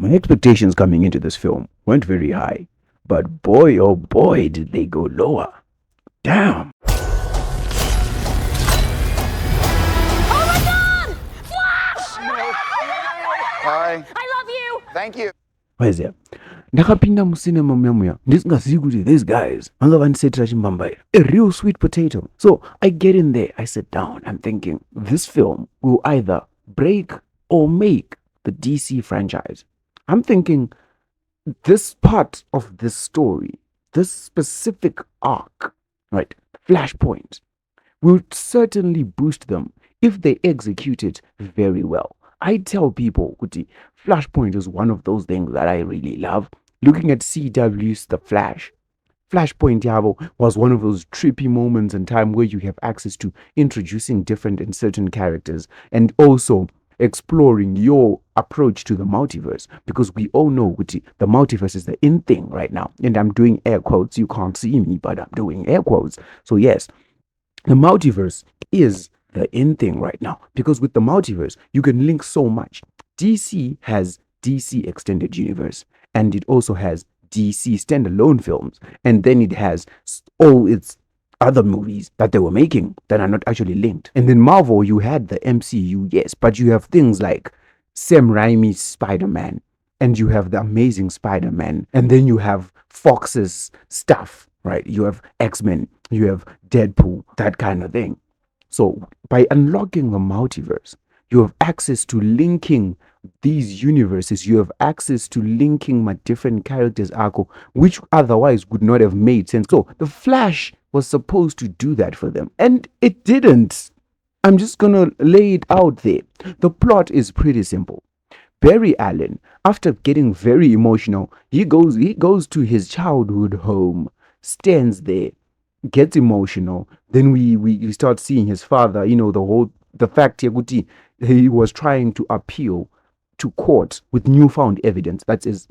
My expectations coming into this film weren't very high, but boy oh boy did they go lower. Damn. Oh my God! Flash! Hi. I love you! Thank you. Where's there? Ndakapinda mucinema muya ndisingazivi kuti these guys vanga vandisetera chimbambaira, a real sweet potato. So I get in there, I sit down, I'm thinking this film will either break or make the DC franchise. I'm thinking this part of this story, this specific arc, right, Flashpoint, will certainly boost them if they execute it very well. I tell people, Kuti, Flashpoint is one of those things that I really love. Looking at CW's The Flash, Flashpoint Yabo was one of those trippy moments in time where you have access to introducing different and certain characters and also exploring your approach to the multiverse, because we all know Kuti, the multiverse is the in thing right now. And I'm doing air quotes. You can't see me, but I'm doing air quotes. So yes, the multiverse is the in thing right now, because with the multiverse you can link so much. DC has DC Extended Universe, and it also has DC standalone films, and then it has all its other movies that they were making that are not actually linked. And then Marvel, you had the MCU, yes, but you have things like Sam Raimi's Spider-Man, and you have the Amazing Spider-Man, and then you have Fox's stuff, right? You have X-Men, you have Deadpool, that kind of thing. So by unlocking the multiverse, you have access to linking these universes. You have access to linking my different characters, Arco, which otherwise would not have made sense. So the Flash was supposed to do that for them, and it didn't. I'm just gonna lay it out there. The plot is pretty simple. Barry Allen, after getting very emotional, he goes to his childhood home, stands there, gets emotional. Then we start seeing his father, the fact he was trying to appeal to court with newfound evidence. That is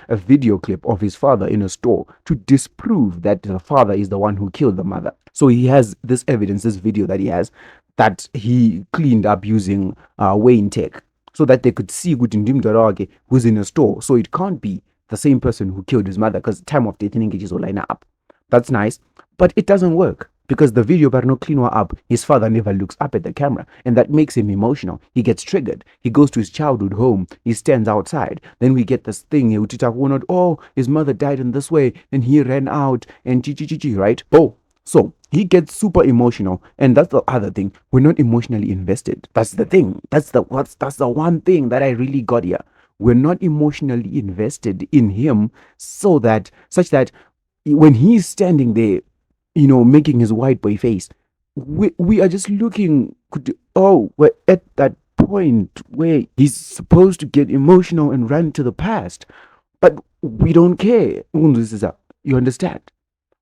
a video clip of his father in a store to disprove that the father is the one who killed the mother. So he has this evidence, this video that he has, that he cleaned up using Wayne Tech, so that they could see Gutindim Darage who's in a store. So it can't be the same person who killed his mother, because time of dating engages will line up. That's nice, but it doesn't work, because the video Barno clean her up, his father never looks up at the camera, and that makes him emotional. He gets triggered. He goes to his childhood home. He stands outside. Then we get this thing, oh, his mother died in this way, and he ran out, and right? Oh, so he gets super emotional, and that's the other thing. We're not emotionally invested. That's the thing. That's the one thing that I really got here. We're not emotionally invested in him, such that when he's standing there, making his white boy face, we are just looking, we're at that point where he's supposed to get emotional and run to the past, but we don't care. You understand?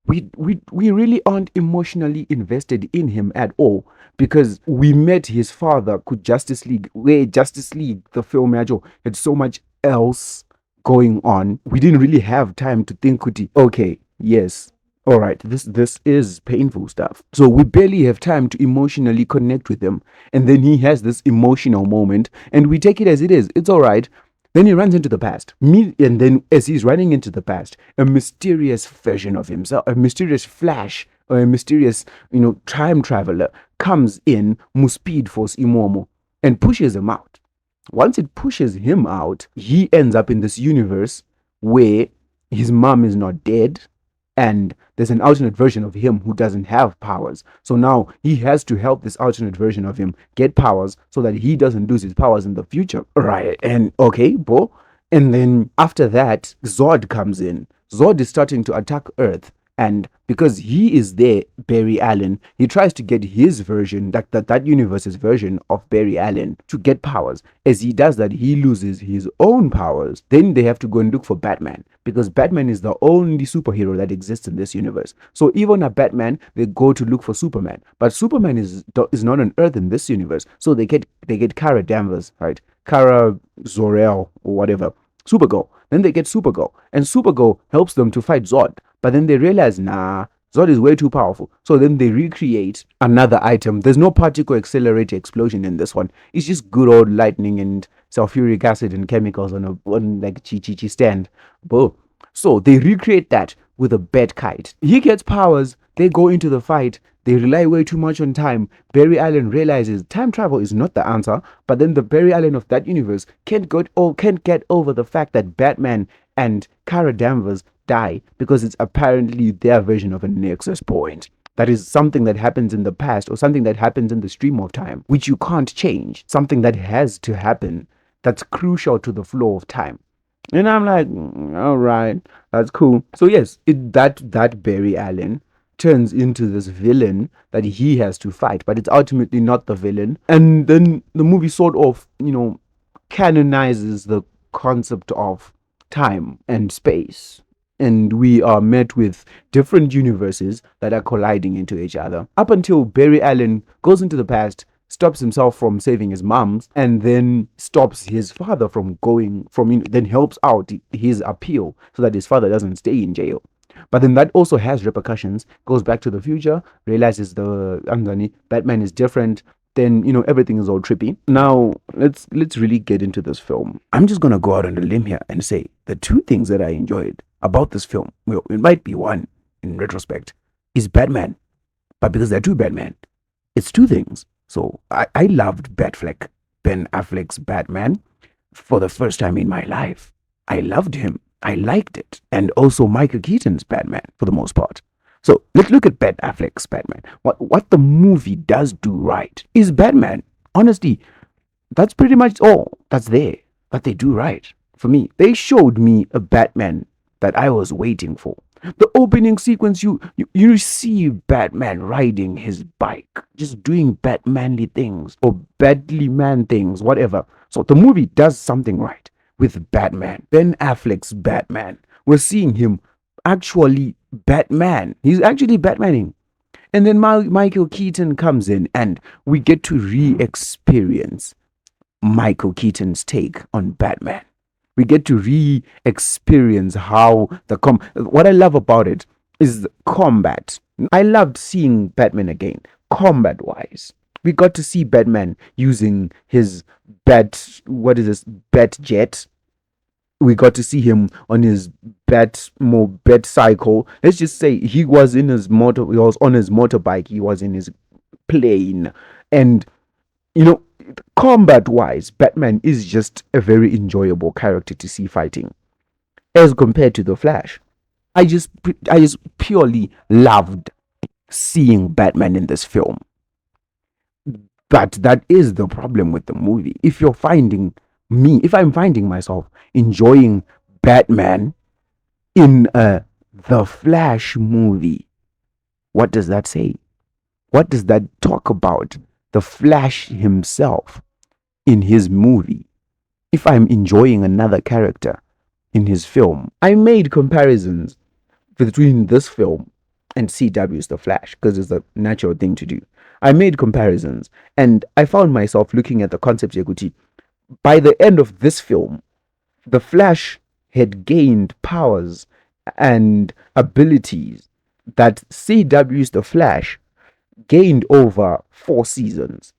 We really aren't emotionally invested in him at all, because we met his father with Justice League, where Justice League, the film, had so much else going on. We didn't really have time to think, okay, yes, all right, this is painful stuff. So we barely have time to emotionally connect with him. And then he has this emotional moment, and we take it as it is. It's all right. Then he runs into the past. And then as he's running into the past, a mysterious version of himself, a mysterious Flash, or a mysterious, time traveler comes in, Speed Force Imomo, and pushes him out. Once it pushes him out, he ends up in this universe where his mom is not dead, and there's an alternate version of him who doesn't have powers. So now he has to help this alternate version of him get powers so that he doesn't lose his powers in the future. Right. And okay, bro. And then after that, Zod comes in. Zod is starting to attack Earth. And because he is there, Barry Allen, he tries to get his version, that universe's version of Barry Allen, to get powers. As he does that, he loses his own powers. Then they have to go and look for Batman, because Batman is the only superhero that exists in this universe. So even at Batman, they go to look for Superman. But Superman is not on Earth in this universe. So they get Kara Danvers, right? Kara Zor-El or whatever. Supergirl. Then they get Supergirl. And Supergirl helps them to fight Zod. But then they realize, nah, Zod is way too powerful. So then they recreate another item. There's no particle accelerator explosion in this one. It's just good old lightning and sulfuric acid and chemicals on like chi stand. Boom. So they recreate that with a bat kite. He gets powers. They go into the fight. They rely way too much on time. Barry Allen realizes time travel is not the answer, but then the Barry Allen of that universe can't get over the fact that Batman and Kara Danvers die because it's apparently their version of a nexus point. That is something that happens in the past or something that happens in the stream of time, which you can't change. Something that has to happen that's crucial to the flow of time. And I'm like, all right, that's cool. So yes, that Barry Allen turns into this villain that he has to fight, but it's ultimately not the villain. And then the movie sort of, canonizes the concept of time and space. And we are met with different universes that are colliding into each other. Up until Barry Allen goes into the past, stops himself from saving his moms, and then stops his father from then helps out his appeal so that his father doesn't stay in jail. But then that also has repercussions. Goes back to the future, realizes the Batman is different. Then everything is all trippy. Now let's really get into this film. I'm just gonna go out on a limb here and say the two things that I enjoyed about this film. Well, it might be one in retrospect is Batman, but because there are two Batman, it's two things. So I loved Batfleck, Ben Affleck's Batman, for the first time in my life. I loved him. I liked it. And also Michael Keaton's Batman for the most part. So let's look at Ben Affleck's Batman. What the movie does do right is Batman. Honestly, that's pretty much all that's there that they do right for me. They showed me a Batman that I was waiting for. The opening sequence, you see Batman riding his bike, just doing Batmanly things or badly man things, whatever. So the movie does something right with Batman. Ben Affleck's Batman. We're seeing him actually Batman. He's actually Batmaning. And then Michael Keaton comes in and we get to re-experience Michael Keaton's take on Batman. We get to re-experience how what I love about it is the combat. I loved seeing Batman again, combat-wise. We got to see Batman using his bat jet. We got to see him on his bat cycle. Let's just say he was on his motorbike, he was in his plane. And combat wise, Batman is just a very enjoyable character to see fighting as compared to the Flash. I just purely loved seeing Batman in this film. But that is the problem with the movie. If I'm finding myself enjoying Batman in the Flash movie, what does that say? What does that talk about the Flash himself in his movie? If I'm enjoying another character in his film, I made comparisons between this film and CW's The Flash because it's a natural thing to do. I made comparisons and I found myself looking at the concept equity. By the end of this film, the Flash had gained powers and abilities that CW's The Flash gained over 4 seasons.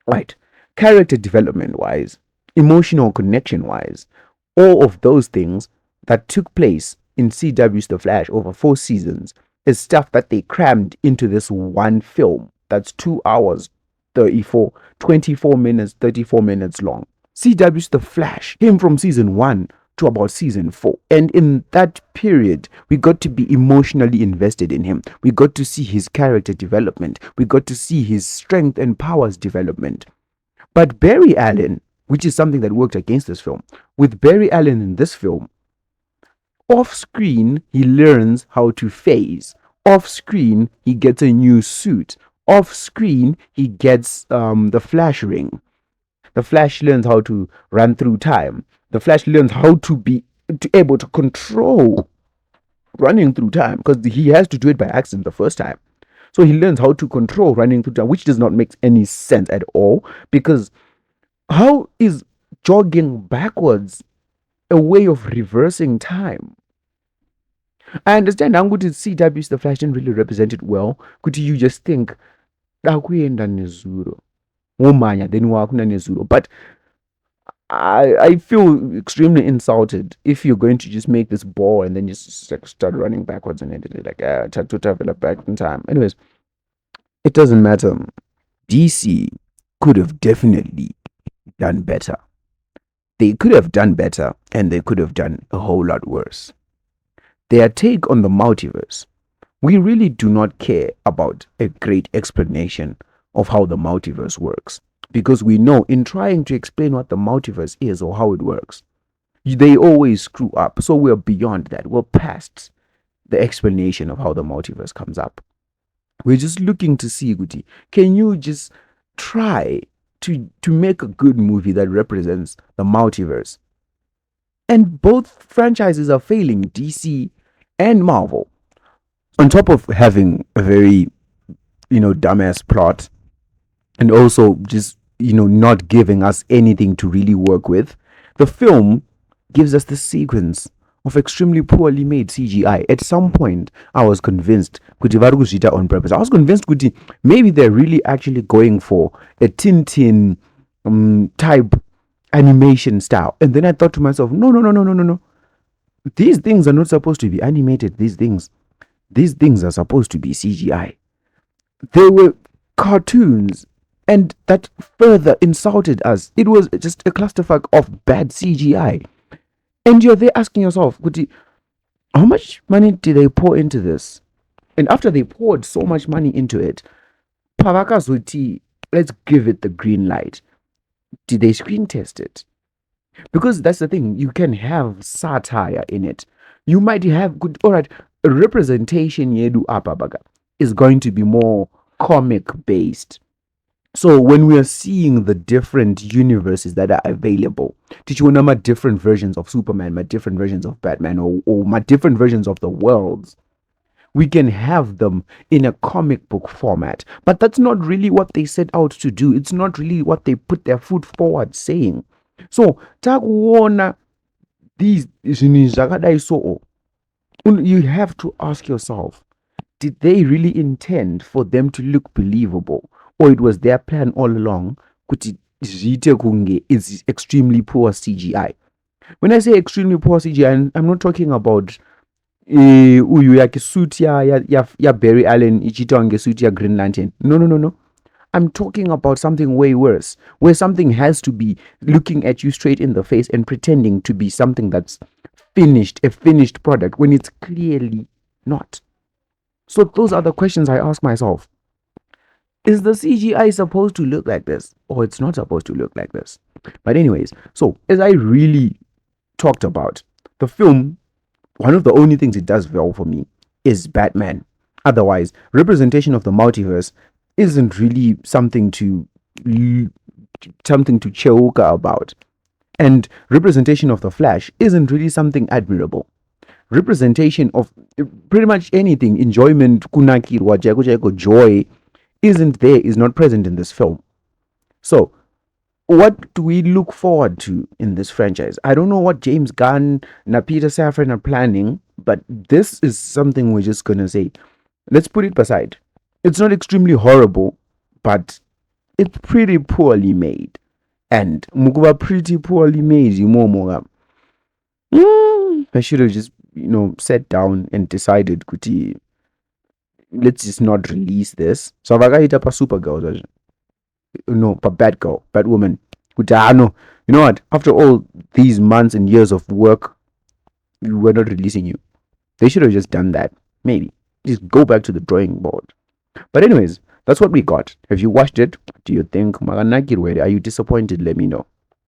Right. Character development wise, emotional connection wise, all of those things that took place in CW's The Flash over 4 seasons is stuff that they crammed into this one film that's 2 hours 24 minutes, 34 minutes long. CW's The Flash came from season 1 to about season 4. And in that period, we got to be emotionally invested in him. We got to see his character development. We got to see his strength and powers development. But Barry Allen, which is something that worked against this film, with Barry Allen in this film, off screen, he learns how to phase. Off screen, he gets a new suit. Off screen, he gets the Flash ring. The Flash learns how to run through time. The Flash learns how to be able to control running through time because he has to do it by accident the first time. So he learns how to control running through time, which does not make any sense at all, because how is jogging backwards a way of reversing time? I understand Anguti CW's The Flash didn't really represent it well. Could you just think Dakuyenda Nezuro? Womanya, then Wakuna Nezuro. But I feel extremely insulted if you're going to just make this ball and then just like start running backwards and then like try to travel back in time. Anyways, it doesn't matter. DC could have definitely done better. They could have done better and they could have done a whole lot worse. Their take on the multiverse. We really do not care about a great explanation of how the multiverse works. Because we know in trying to explain what the multiverse is or how it works, they always screw up. So we're beyond that. We're past the explanation of how the multiverse comes up. We're just looking to see, Guti, can you just try to make a good movie that represents the multiverse? And both franchises are failing, DC and Marvel. On top of having a very, dumbass plot, and also just not giving us anything to really work with, the film gives us the sequence of extremely poorly made CGI. At some point, I was convinced kuti vari kuzviita on purpose. I was convinced kuti maybe they're really actually going for a Tintin type animation style. And then I thought to myself, no. These things are not supposed to be animated. These things are supposed to be CGI. They were cartoons. And that further insulted us. It was just a clusterfuck of bad CGI. And you're there asking yourself, how much money did they pour into this? And after they poured so much money into it, Pavakazuti, let's give it the green light. Did they screen test it? Because that's the thing. You can have satire in it. You might have alright, a representation yedu apabaga is going to be more comic based. So when we are seeing the different universes that are available, my different versions of Superman, my different versions of Batman, or my different versions of the worlds, we can have them in a comic book format. But that's not really what they set out to do. It's not really what they put their foot forward saying. So, these you have to ask yourself, did they really intend for them to look believable? Or it was their plan all along, is extremely poor CGI. When I say extremely poor CGI, I'm not talking about suit ya Barry Allen ichitonge suit ya Green Lantern. No. I'm talking about something way worse, where something has to be looking at you straight in the face and pretending to be something that's a finished product, when it's clearly not. So those are the questions I ask myself. Is the CGI supposed to look like this, or it's not supposed to look like this? But anyways, so as I really talked about, the film, one of the only things it does well for me is Batman. Otherwise, representation of the multiverse isn't really something to choke about. And representation of the Flash isn't really something admirable. Representation of pretty much anything, enjoyment, kunakir, joy, is not present in this film. So, what do we look forward to in this franchise? I don't know what James Gunn and Peter Safran are planning, but this is something we're just gonna say. Let's put it aside. It's not extremely horrible, but it's pretty poorly made. And Mukuba pretty poorly made, I should have just, sat down and decided, Kuti, let's just not release this. So I got a Supergirl. No, but Batwoman. No, you know what? After all these months and years of work, we're not releasing you. They should have just done that. Maybe. Just go back to the drawing board. But anyways, that's what we got. Have you watched it? Do you think? Are you disappointed? Let me know.